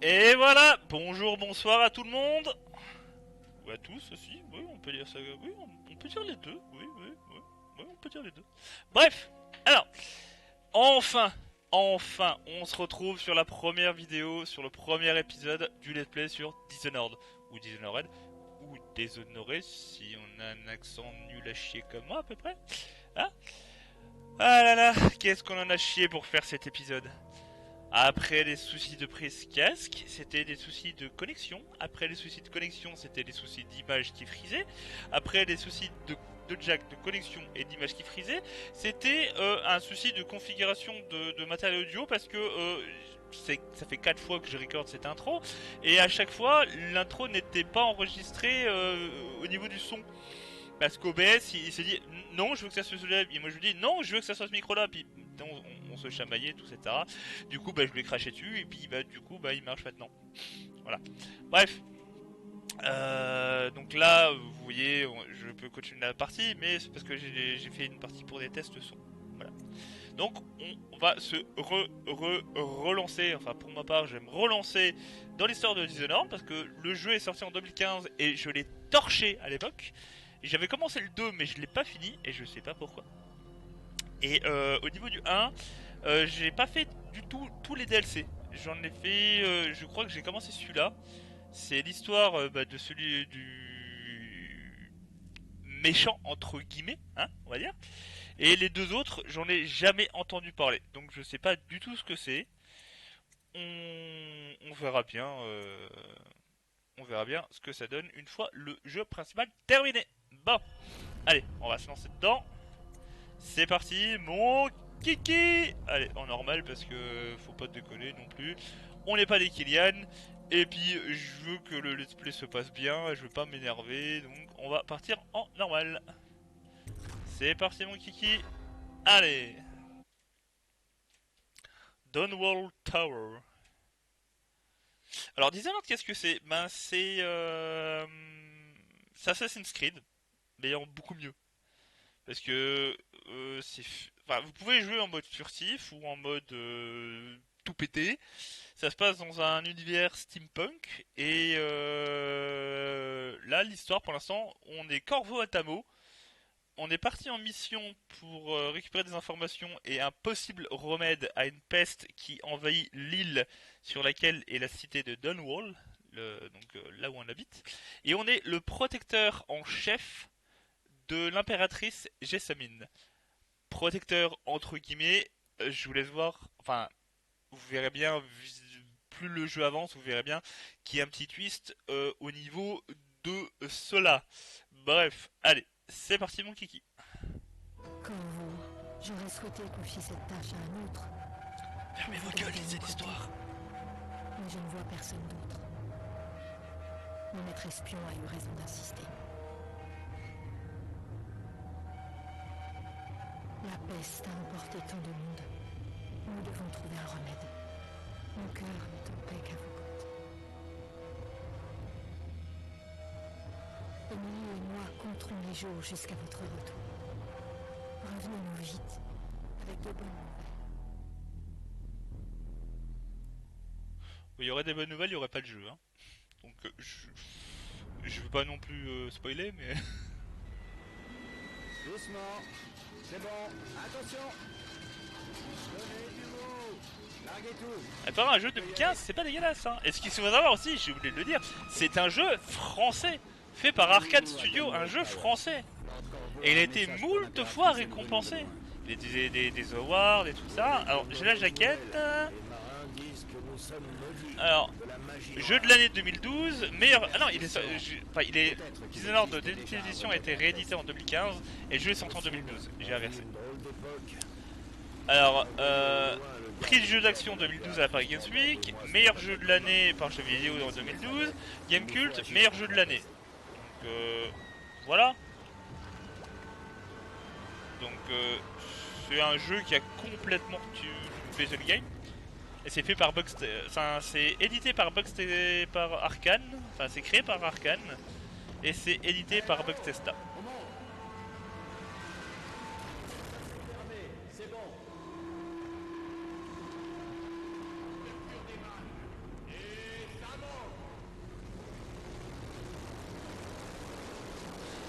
Et voilà, bonjour, bonsoir à tout le monde. Ou à tous aussi, oui, on peut dire ça, oui, on peut dire les deux, oui, on peut dire les deux. Bref, alors, enfin, on se retrouve sur la première vidéo, sur le premier épisode du Let's Play sur Dishonored, ou Dishonored, ou Dishonored, si on a un accent nul à chier comme moi à peu près. Hein? Ah là là, qu'est-ce qu'on en a chié pour faire cet épisode. Après les soucis de prise casque, c'était des soucis de connexion. Après les soucis de connexion, c'était des soucis d'image qui frisaient. Après les soucis de jack de connexion et d'image qui frisaient, c'était un souci de configuration de matériel audio parce que ça fait 4 fois que je recorde cette intro et à chaque fois l'intro n'était pas enregistrée au niveau du son. Parce qu'OBS, il s'est dit non, je veux que ça soit celui-là. Et moi je lui dis non, je veux que ça soit ce micro-là. Puis on se chamaillait, tout, etc. Du coup, bah, je lui ai craché dessus. Et puis, bah, du coup, bah, il marche maintenant. Voilà. Bref. Donc là, vous voyez, je peux continuer la partie, mais c'est parce que j'ai fait une partie pour des tests son. Voilà. Donc, on va se relancer. Enfin, pour ma part, je vais me relancer dans l'histoire de Dishonored parce que le jeu est sorti en 2015 et je l'ai torché à l'époque. J'avais commencé le 2 mais je l'ai pas fini et je sais pas pourquoi. Et au niveau du 1, j'ai pas fait du tout tous les DLC. J'en ai fait, je crois que j'ai commencé celui-là. C'est l'histoire de celui du méchant entre guillemets, hein, on va dire. Et les deux autres, j'en ai jamais entendu parler. Donc je sais pas du tout ce que c'est. On verra bien. On verra bien ce que ça donne une fois le jeu principal terminé. Bon, allez, on va se lancer dedans. C'est parti, mon kiki. Allez, en normal parce que faut pas déconner non plus. On n'est pas des Kylian. Et puis je veux que le let's play se passe bien, je veux pas m'énerver, donc on va partir en normal. C'est parti mon kiki. Allez. Dawnwall Tower. Alors Dishonored, qu'est-ce que c'est? Ben c'est Assassin's Creed, mais en beaucoup mieux. Parce que enfin, vous pouvez jouer en mode furtif ou en mode tout pété. Ça se passe dans un univers steampunk et là l'histoire pour l'instant on est Corvo Atamo. On est parti en mission pour récupérer des informations et un possible remède à une peste qui envahit l'île sur laquelle est la cité de Dunwall, donc là où on habite. Et on est le protecteur en chef de l'impératrice Jessamine. Protecteur entre guillemets, je vous laisse voir, enfin, vous verrez bien, plus le jeu avance, vous verrez bien qu'il y a un petit twist au niveau de cela. Bref, allez, c'est parti mon kiki. Comme vous, j'aurais souhaité confier cette tâche à un autre. Fermez vos gueules, lisez l'histoire. Mais je ne vois personne d'autre. Mon maître espion a eu raison d'insister. La peste a emporté tant de monde. Nous devons trouver un remède. Mon cœur n'est en paix qu'à vos côtés. Émilie et moi compterons les jours jusqu'à votre retour. Revenez-nous vite, avec de bonnes nouvelles. Il y aurait des bonnes nouvelles, il n'y aurait pas de jeu. Hein. Donc je veux pas non plus spoiler, mais... Doucement, c'est bon, attention. Donnez du mot, larguez tout. Attends, un jeu de 2015, c'est pas dégueulasse. Hein. Et ce qu'il faut savoir aussi, j'ai oublié de le dire, c'est un jeu français, fait par Arcade Studio, un jeu français. Et il a été moult fois récompensé. Il a des awards et tout ça. Alors, j'ai la jaquette. Alors, jeu de l'année 2012, meilleur. Ah non, il est. Dishonored de Definitive Edition a été réédité en 2015 et le jeu est sorti en 2012. J'ai inversé. Alors, prix du jeu d'action 2012 à la Paris Games Week, meilleur jeu de l'année par jeu vidéo en 2012, Gamecult, meilleur jeu de l'année. Donc, voilà. Donc, c'est un jeu qui a complètement tué le game. Et c'est fait par enfin, c'est édité par par Arkane. Enfin, c'est créé par Arkane. Et c'est édité par Bugtesta.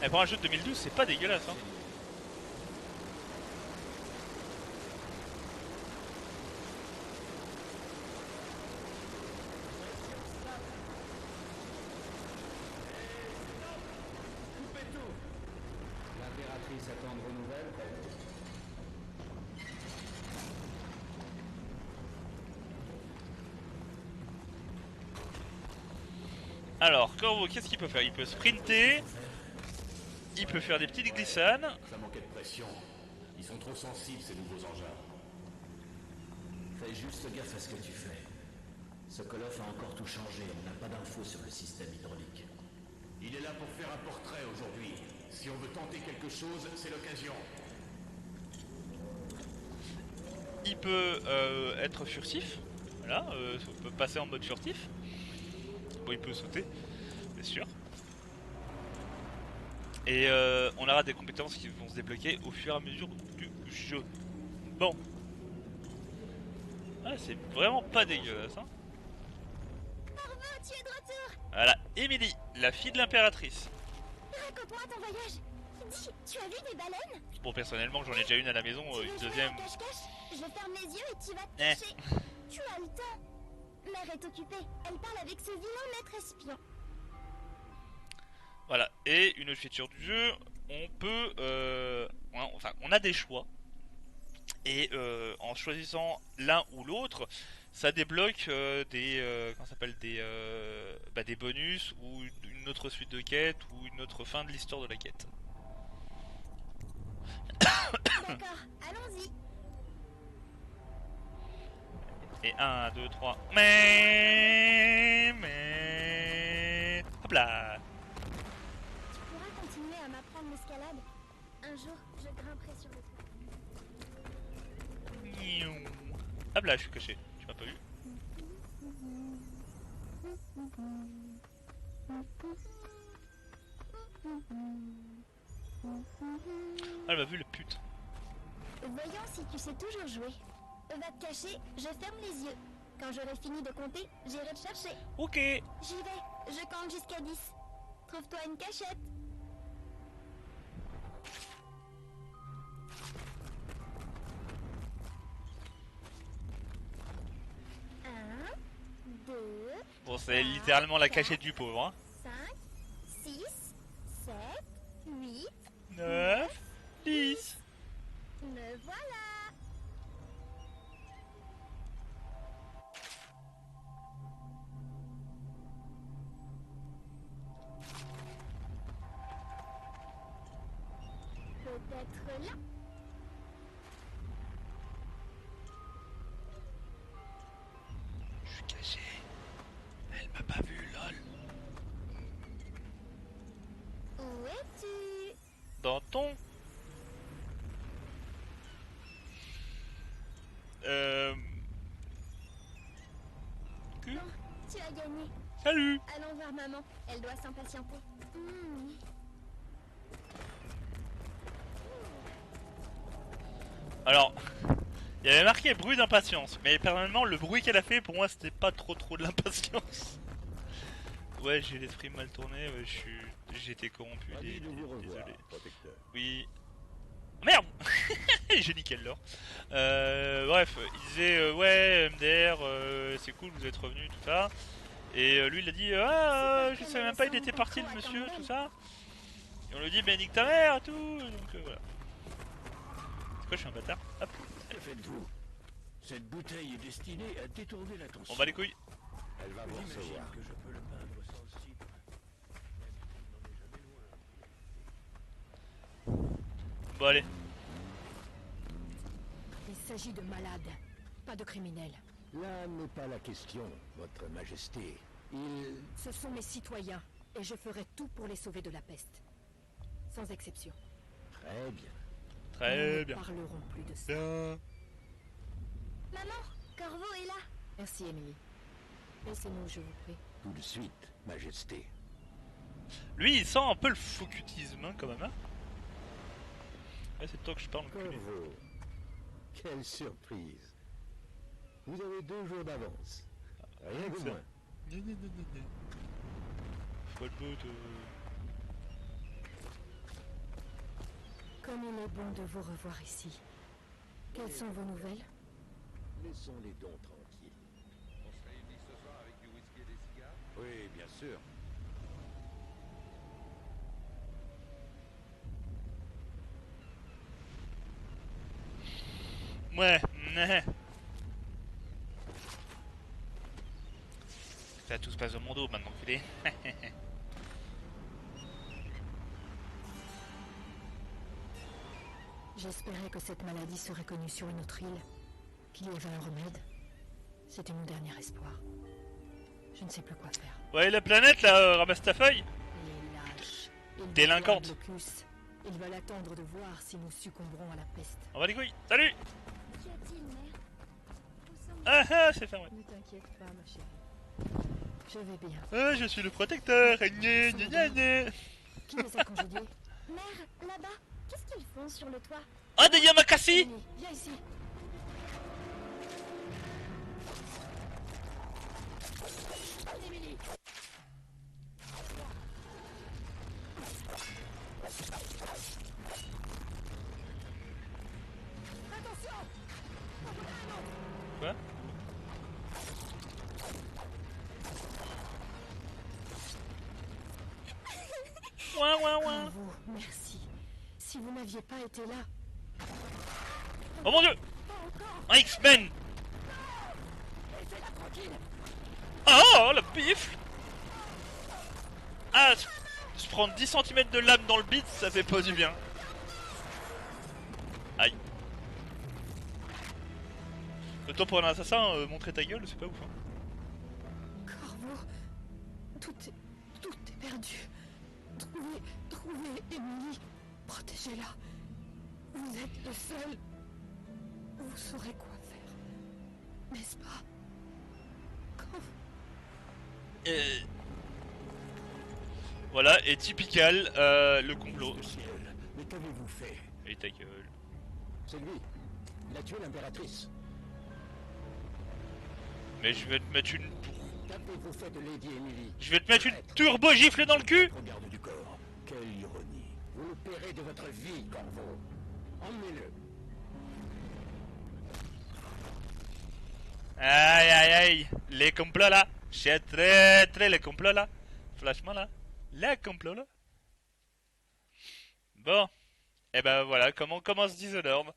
Et pour un jeu de 2012, c'est pas dégueulasse, hein. Coupez tout. L'impératrice attend de vos nouvelles. Alors, Corvo, qu'est-ce qu'il peut faire? Il peut sprinter, il peut faire des petites glissades. Ça manquait de pression. Ils sont trop sensibles, ces nouveaux engins. Fais juste gaffe à ce que tu fais. Sokolov a encore tout changé. On n'a pas d'infos sur le système hydraulique. Il est là pour faire un portrait aujourd'hui. Si on veut tenter quelque chose, c'est l'occasion. Il peut être furtif. Voilà, on peut passer en mode furtif. Bon, il peut sauter, c'est sûr. Et on aura des compétences qui vont se débloquer au fur et à mesure du jeu. Bon. Ah, c'est vraiment pas dégueulasse, hein. Corvo, tu es de retour. Voilà, Emily, la fille de l'impératrice. Raconte-moi ton voyage. Dis, tu as vu des baleines? Bon, personnellement, j'en ai déjà une à la maison, Tu veux une jouer deuxième. à cache-cache? Je ferme les yeux et tu vas te Eh. cacher. Tu as le temps. Mère est occupée. Elle parle avec ce vilain maître espion. Voilà, et une autre feature du jeu, on peut, enfin, on a des choix, et en choisissant l'un ou l'autre, ça débloque comment ça s'appelle, des bonus ou une autre suite de quêtes ou une autre fin de l'histoire de la quête. D'accord, allons-y. Et 1, 2, 3, hop là. Tu pourras continuer à m'apprendre l'escalade. Un jour, je grimperai sur le toit. Hop là, je suis caché, tu m'as pas vu. Ah, elle m'a vu le pute. Voyons si tu sais toujours jouer. Va te cacher, je ferme les yeux. Quand j'aurai fini de compter, j'irai te chercher. Ok. J'y vais, je compte jusqu'à 10. Trouve-toi une cachette. 1, 2, Bon, c'est littéralement la cachette du pauvre, hein. 5, 6, 7, 8, 9, 10. me voilà. Peut-être là. Je suis caché. Elle m'a pas vu, lol. Où es-tu? Dans ton... cul. Bon, tu as gagné. Salut. Allons voir maman, elle doit s'impatienter. Alors, il y avait marqué bruit d'impatience, mais personnellement, le bruit qu'elle a fait, pour moi, c'était pas trop de l'impatience. Ouais, j'ai l'esprit mal tourné, ouais, j'ai été corrompu, Ravi de vous revoir, désolé. protecteur. Oui. Merde. J'ai niqué l'or. Bref, il disait ouais MDR, c'est cool, vous êtes revenu, tout ça. Et lui il a dit je savais même pas il était parti le monsieur, tout ça. Et on lui dit ben nique ta mère et tout, donc voilà. C'est quoi, je suis un bâtard? Hop. Que faites-vous? Cette bouteille est destinée à détourner l'attention. On bat les couilles. Elle va vous recevoir. Que je peux le peindre sans le cible. Bon allez. Il s'agit de malades, pas de criminels. Là n'est pas la question, votre majesté. Ce sont mes citoyens, et je ferai tout pour les sauver de la peste. Sans exception. Très bien. Nous Très ne bien. parlerons plus de ça. Bien. Maman, Corvo est là. Merci, Emily. Laissez-nous, je vous prie. Tout de suite, majesté. Lui il sent un peu le focutisme hein, quand même hein. Ouais, c'est toi que je parle enculé. Corvo. Quelle surprise. Vous avez 2 jours d'avance. Rien de ça. moins. Faut le bout Comme il est bon de vous revoir ici. Quelles sont vos nouvelles? Laissons les dons tranquilles. On se réunit ce soir avec du whisky et des cigares? Oui, bien sûr. Ouais, ça tout se passe au monde maintenant, filé. J'espérais que cette maladie serait connue sur une autre île, qu'il y avait un remède. C'était mon dernier espoir. Je ne sais plus quoi faire. Ouais, la planète là, ramasse ta feuille. Les lâches. Ils Délinquante. déploient Blocus. Ils veulent attendre de voir si nous succomberons à la peste. On va les couilles, salut. Qu'y a-t-il, mère? Où sommes-nous? Ah ah, c'est fermé. Ne t'inquiète pas, ma chérie. Je vais bien. Ah, je suis le protecteur. Gna, gna, gna, gna. Qui les a congédiés? Mère, là-bas, qu'est-ce qu'ils font sur le toit? Ah, des Yamakasi. Emily, viens ici. Emily. Attention! Quoi? Ouin, ouin, ouin. Bravo, merci. Si vous n'aviez pas été là, Oh mon dieu! Un X-Men! Ah, oh, la pif! Ah, se prendre 10 cm de lame dans le bit, ça fait pas du bien. Aïe. Autant pour un assassin, montrer ta gueule, c'est pas ouf. Hein. Corvo, tout est perdu. Trouvez Emily, protégez-la. Vous êtes le seul. Vous saurez quoi faire, n'est-ce pas? Voilà, et typical, le complot. Ciel, mais qu'avez-vous fait? Et ta gueule. C'est lui. Il a tué l'impératrice. Mais je vais te mettre une... Qu'avez-vous fait de Lady Emily? Je vais te mettre une turbo gifle dans le cul! Au garde du corps. Quelle ironie. Vous le paierez de votre vie, Corvo. Emmenez-le. Aïe aïe aïe, les complots là, j'ai très les complots là, franchement là, les complots là. Bon, et ben voilà comment commence Dishonored.